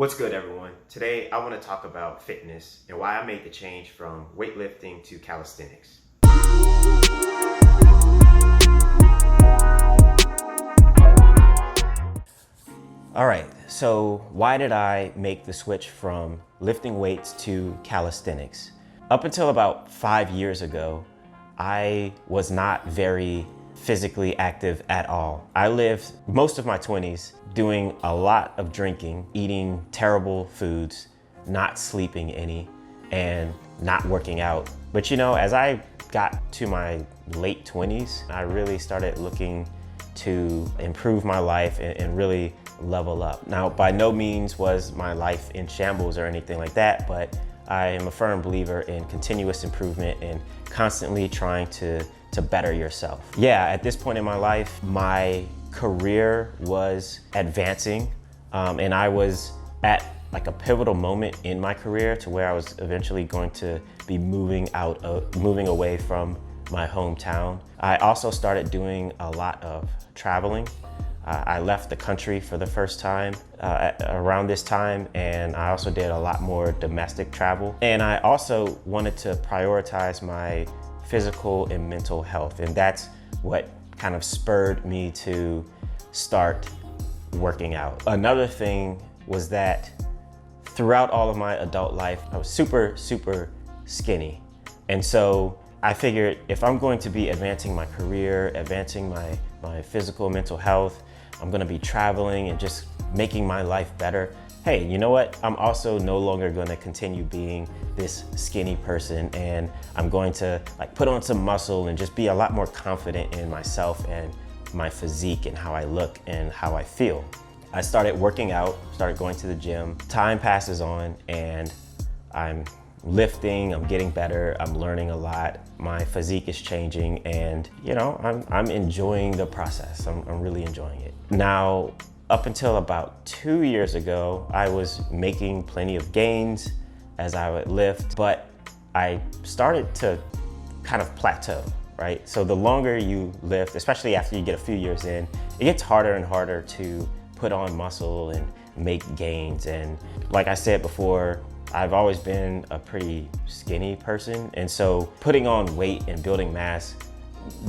What's good, everyone? Today I want to talk about fitness and why I made the change from weightlifting to calisthenics. All right, so why did I make the switch from lifting weights to calisthenics? Up until about 5 years ago, I was not very physically active at all. I lived most of my 20s doing a lot of drinking, eating terrible foods, not sleeping any, and not working out. But you know, as I got to my late 20s, I really started looking to improve my life and really level up. Now, by no means was my life in shambles or anything like that, but I am a firm believer in continuous improvement and constantly trying to better yourself. Yeah, at this point in my life, my career was advancing, and I was at like a pivotal moment in my career to where I was eventually going to be moving away from my hometown. I also started doing a lot of traveling. I left the country for the first time around this time, and I also did a lot more domestic travel. And I also wanted to prioritize my physical and mental health, and that's what kind of spurred me to start working out. Another thing was that throughout all of my adult life, I was super skinny. And so I figured if I'm going to be advancing my career, advancing my physical and mental health, I'm gonna be traveling and just making my life better. Hey, you know what? I'm also no longer gonna continue being this skinny person, and I'm going to like put on some muscle and just be a lot more confident in myself and my physique and how I look and how I feel. I started working out, started going to the gym. Time passes on and I'm lifting, I'm getting better, I'm learning a lot. My physique is changing, and you know, I'm enjoying the process. I'm really enjoying it. Now, up until about 2 years ago, I was making plenty of gains as I would lift, but I started to kind of plateau, right? So the longer you lift, especially after you get a few years in, it gets harder and harder to put on muscle and make gains. And like I said before, I've always been a pretty skinny person, and so putting on weight and building mass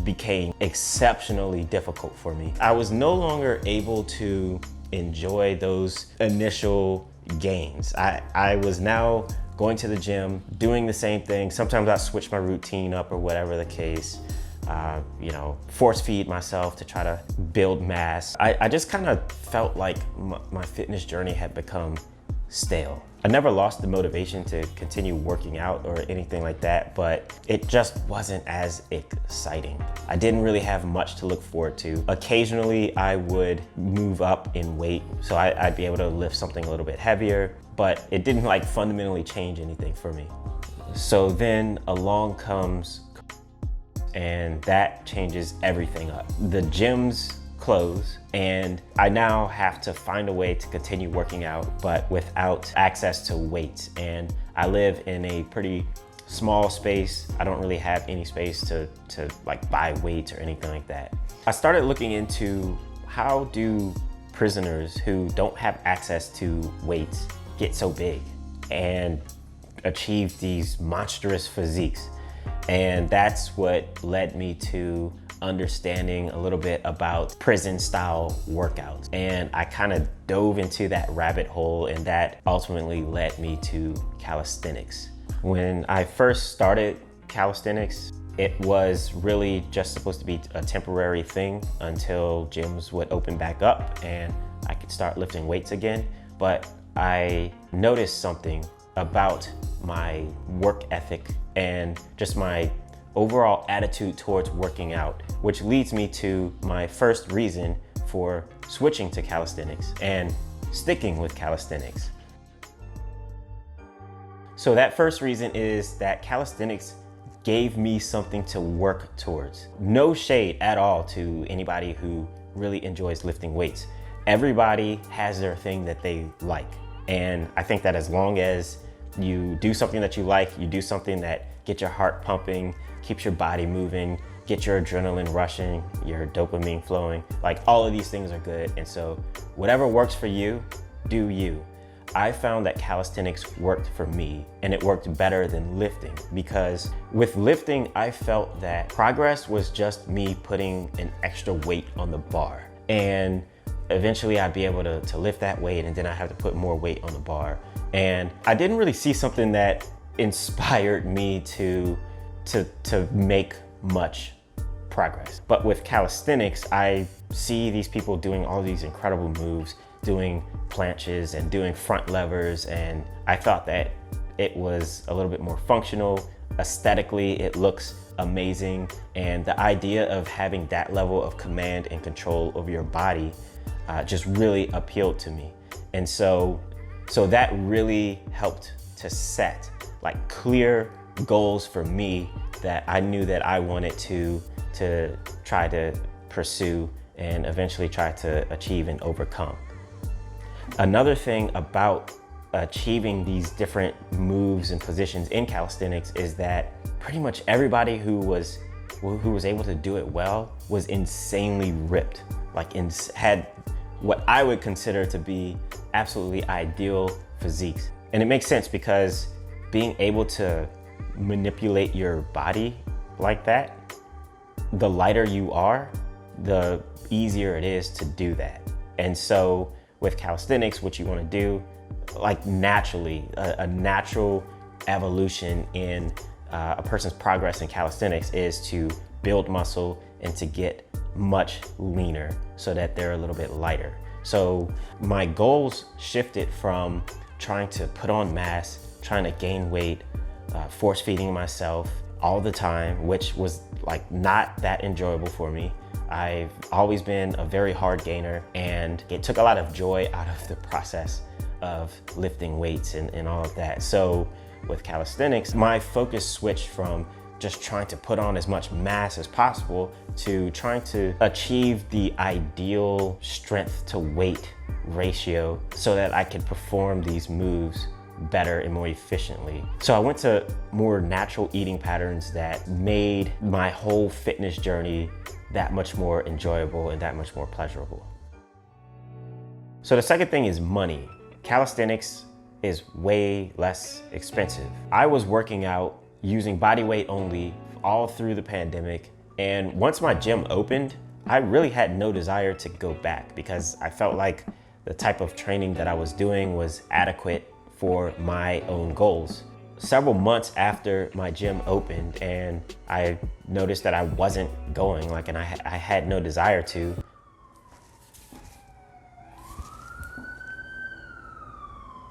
became exceptionally difficult for me. I was no longer able to enjoy those initial gains. I was now going to the gym, doing the same thing. Sometimes I switch my routine up or whatever the case. You know, force feed myself to try to build mass. I just kind of felt like my fitness journey had become stale. I never lost the motivation to continue working out or anything like that, but it just wasn't as exciting. I didn't really have much to look forward to. Occasionally I would move up in weight, so I'd be able to lift something a little bit heavier, but it didn't like fundamentally change anything for me. So then along comes, and that changes everything up. The gyms close, and I now have to find a way to continue working out, but without access to weights. And I live in a pretty small space. I don't really have any space to like buy weights or anything like that. I started looking into how do prisoners who don't have access to weights get so big and achieve these monstrous physiques. And that's what led me to understanding a little bit about prison style workouts. And I kind of dove into that rabbit hole, and that ultimately led me to calisthenics. When I first started calisthenics, it was really just supposed to be a temporary thing until gyms would open back up and I could start lifting weights again. But I noticed something about my work ethic and just my overall attitude towards working out, which leads me to my first reason for switching to calisthenics and sticking with calisthenics. So that first reason is that calisthenics gave me something to work towards. No shade at all to anybody who really enjoys lifting weights. Everybody has their thing that they like. And I think that as long as you do something that you like, you do something that gets your heart pumping, keeps your body moving, get your adrenaline rushing, your dopamine flowing, like all of these things are good. And so whatever works for you, do you. I found that calisthenics worked for me, and it worked better than lifting, because with lifting, I felt that progress was just me putting an extra weight on the bar. And eventually I'd be able to lift that weight, and then I have to put more weight on the bar. And I didn't really see something that inspired me to make much progress. But with calisthenics, I see these people doing all these incredible moves, doing planches and doing front levers, and I thought that it was a little bit more functional. Aesthetically, it looks amazing, and the idea of having that level of command and control over your body just really appealed to me. And so that really helped to set like clear goals for me that I knew that I wanted to try to pursue and eventually try to achieve and overcome. Another thing about achieving these different moves and positions in calisthenics is that pretty much everybody who was able to do it well was insanely ripped, like had what I would consider to be absolutely ideal physiques. And it makes sense, because being able to manipulate your body like that, the lighter you are, the easier it is to do that. And so with calisthenics, what you want to do, like naturally, a natural evolution in a person's progress in calisthenics is to build muscle and to get much leaner so that they're a little bit lighter. So my goals shifted from trying to put on mass, trying to gain weight, force feeding myself all the time, which was like not that enjoyable for me. I've always been a very hard gainer, and it took a lot of joy out of the process of lifting weights and all of that. So with calisthenics, my focus switched from just trying to put on as much mass as possible to trying to achieve the ideal strength to weight ratio so that I could perform these moves better and more efficiently. So I went to more natural eating patterns that made my whole fitness journey that much more enjoyable and that much more pleasurable. So the second thing is money. Calisthenics is way less expensive. I was working out using body weight only all through the pandemic, and once my gym opened, I really had no desire to go back, because I felt like the type of training that I was doing was adequate for my own goals. Several months after my gym opened and I noticed that I wasn't going, and I had no desire to,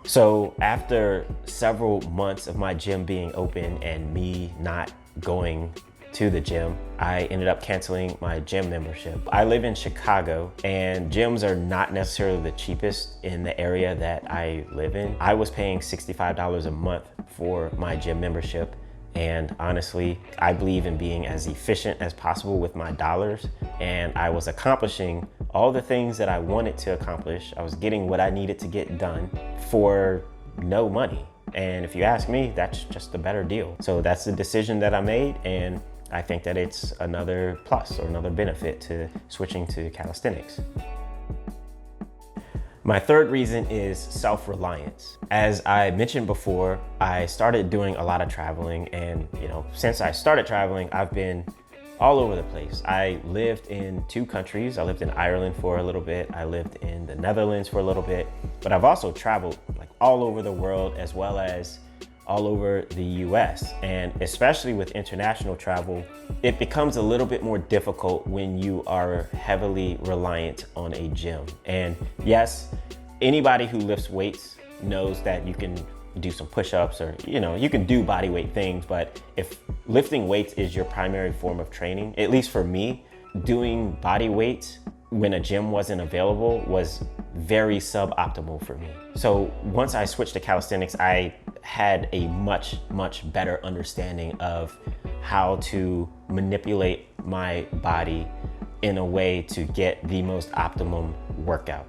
so after several months of my gym being open and me not going to the gym, I ended up canceling my gym membership. I live in Chicago, and gyms are not necessarily the cheapest in the area that I live in. I was paying $65 a month for my gym membership, and honestly, I believe in being as efficient as possible with my dollars, and I was accomplishing all the things that I wanted to accomplish. I was getting what I needed to get done for no money. And if you ask me, that's just a better deal. So that's the decision that I made, and I think that it's another plus or another benefit to switching to calisthenics. My third reason is self-reliance. As I mentioned before, I started doing a lot of traveling, and since I started traveling, I've been all over the place. I lived in 2 countries. I lived in Ireland for a little bit. I lived in the Netherlands for a little bit, but I've also traveled all over the world, as well as all over the US. And especially with international travel, it becomes a little bit more difficult when you are heavily reliant on a gym. And yes, anybody who lifts weights knows that you can do some push-ups, or you can do body weight things, but if lifting weights is your primary form of training, at least for me, doing body weights when a gym wasn't available was very suboptimal for me. So once I switched to calisthenics, I had a much better understanding of how to manipulate my body in a way to get the most optimum workout.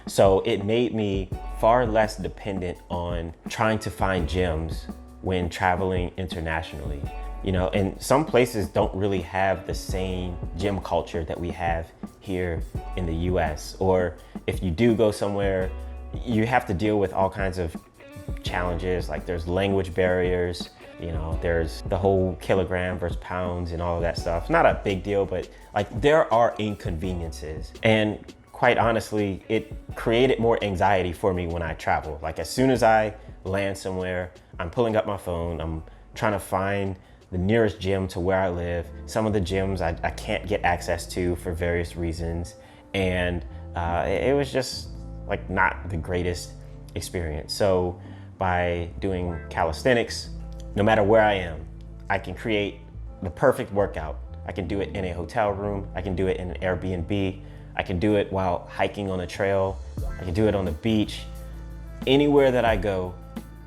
So it made me far less dependent on trying to find gyms when traveling internationally. And some places don't really have the same gym culture that we have here in the US. Or if you do go somewhere, you have to deal with all kinds of challenges. Like there's language barriers, you know, there's the whole kilogram versus pounds and all of that stuff. Not a big deal, but like there are inconveniences. And quite honestly, it created more anxiety for me when I travel. Like as soon as I land somewhere, I'm pulling up my phone, I'm trying to find the nearest gym to where I live. Some of the gyms I can't get access to for various reasons. And it was just like not the greatest experience. So by doing calisthenics, no matter where I am, I can create the perfect workout. I can do it in a hotel room. I can do it in an Airbnb. I can do it while hiking on a trail. I can do it on the beach. Anywhere that I go,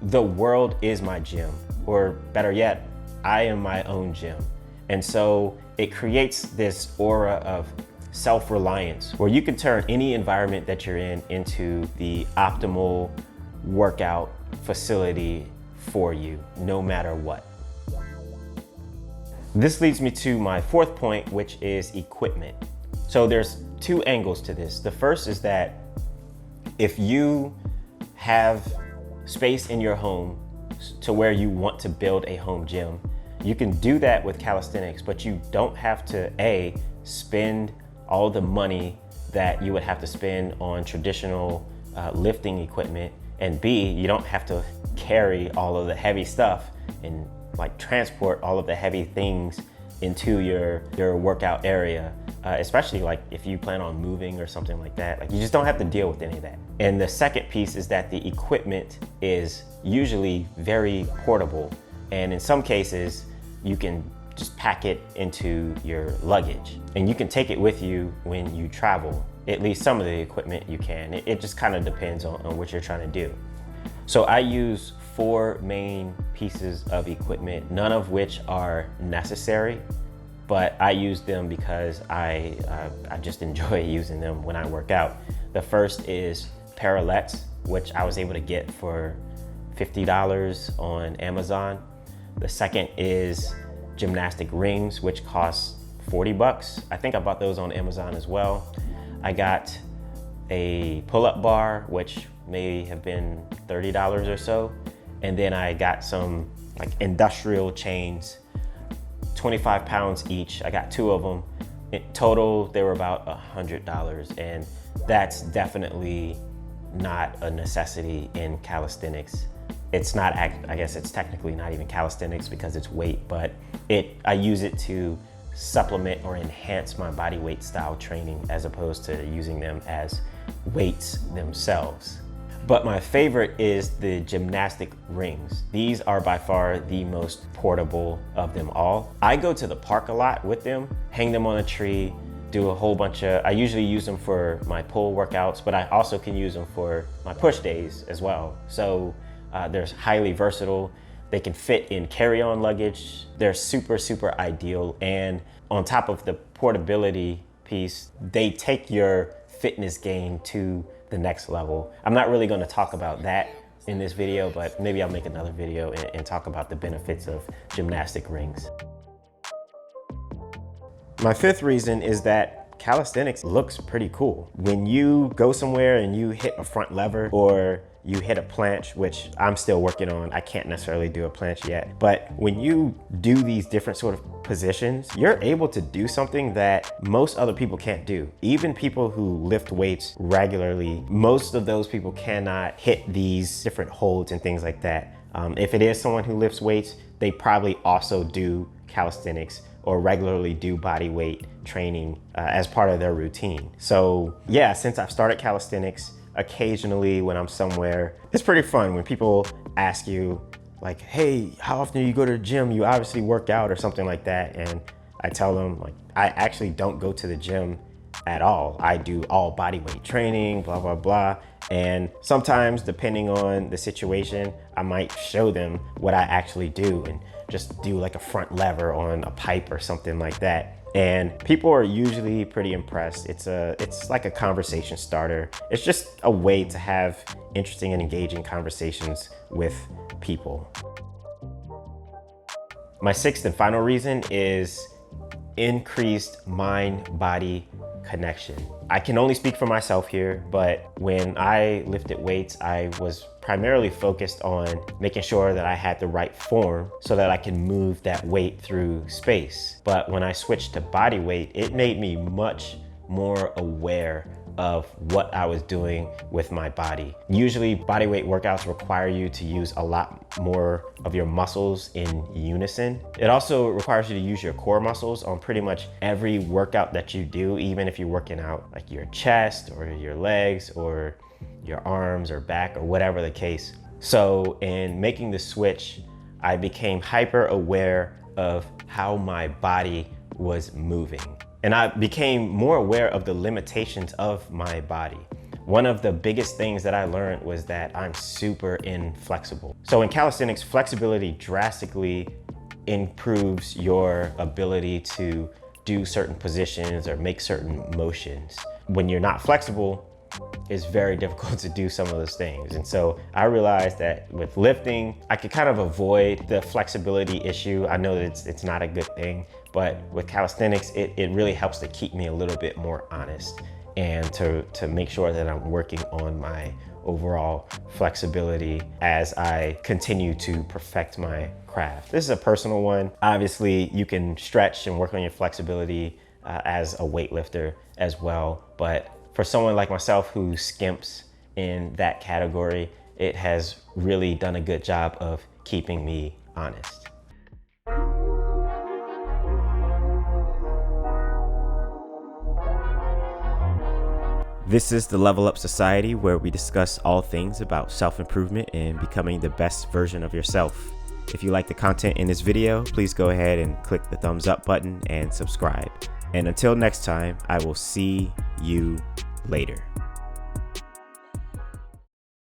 the world is my gym. Or better yet, I am my own gym. And so it creates this aura of self-reliance where you can turn any environment that you're in into the optimal workout facility for you, no matter what. This leads me to my fourth point, which is equipment. So there's two angles to this. The first is that if you have space in your home to where you want to build a home gym, you can do that with calisthenics, but you don't have to A, spend all the money that you would have to spend on traditional lifting equipment, and B, you don't have to carry all of the heavy stuff and like transport all of the heavy things into your workout area, especially like if you plan on moving or something like that. Like you just don't have to deal with any of that. And the second piece is that the equipment is usually very portable, and in some cases you can just pack it into your luggage and you can take it with you when you travel. At least some of the equipment you can. It just kind of depends on what you're trying to do. So I use 4 main pieces of equipment, none of which are necessary, but I use them because I just enjoy using them when I work out. The first is parallettes, which I was able to get for $50 on Amazon. The second is gymnastic rings, which cost 40 bucks. I think I bought those on Amazon as well. I got a pull-up bar, which may have been $30 or so. And then I got some like industrial chains, 25 pounds each. I got 2 of them. In total, they were about $100. And that's definitely not a necessity in calisthenics. It's not, I guess it's technically not even calisthenics because it's weight, but I use it to supplement or enhance my body weight style training as opposed to using them as weights themselves. But my favorite is the gymnastic rings. These are by far the most portable of them all. I go to the park a lot with them, hang them on a tree, do a whole bunch of, I usually use them for my pull workouts, but I also can use them for my push days as well. So they're highly versatile. They can fit in carry-on luggage. They're super, super ideal. And on top of the portability piece, they take your fitness game to the next level. I'm not really gonna talk about that in this video, but maybe I'll make another video and talk about the benefits of gymnastic rings. My fifth reason is that calisthenics looks pretty cool. When you go somewhere and you hit a front lever or you hit a planche, which I'm still working on. I can't necessarily do a planche yet. But when you do these different sort of positions, you're able to do something that most other people can't do. Even people who lift weights regularly, most of those people cannot hit these different holds and things like that. If it is someone who lifts weights, they probably also do calisthenics or regularly do body weight training as part of their routine. So yeah, since I've started calisthenics, occasionally when I'm somewhere, it's pretty fun when people ask you like, hey, how often do you go to the gym? You obviously work out or something like that. And I tell them like, I actually don't go to the gym at all. I do all body weight training, blah, blah, blah. And sometimes depending on the situation, I might show them what I actually do and just do like a front lever on a pipe or something like that. And people are usually pretty impressed. It's like a conversation starter. It's just a way to have interesting and engaging conversations with people. My sixth and final reason is increased mind-body connection. I can only speak for myself here, but when I lifted weights, I was primarily focused on making sure that I had the right form so that I can move that weight through space. But when I switched to body weight, it made me much more aware of what I was doing with my body. Usually body weight workouts require you to use a lot more of your muscles in unison. It also requires you to use your core muscles on pretty much every workout that you do, even if you're working out like your chest or your legs or your arms or back or whatever the case. So in making the switch, I became hyper aware of how my body was moving. And I became more aware of the limitations of my body. One of the biggest things that I learned was that I'm super inflexible. So in calisthenics, flexibility drastically improves your ability to do certain positions or make certain motions. When you're not flexible, it's very difficult to do some of those things. And so I realized that with lifting, I could kind of avoid the flexibility issue. I know that it's not a good thing, but with calisthenics, it really helps to keep me a little bit more honest and to make sure that I'm working on my overall flexibility as I continue to perfect my craft. This is a personal one. Obviously, you can stretch and work on your flexibility as a weightlifter as well, but for someone like myself who skimps in that category, it has really done a good job of keeping me honest. This is the Level Up Society, where we discuss all things about self-improvement and becoming the best version of yourself. If you like the content in this video, please go ahead and click the thumbs up button and subscribe. And until next time, I will see you later.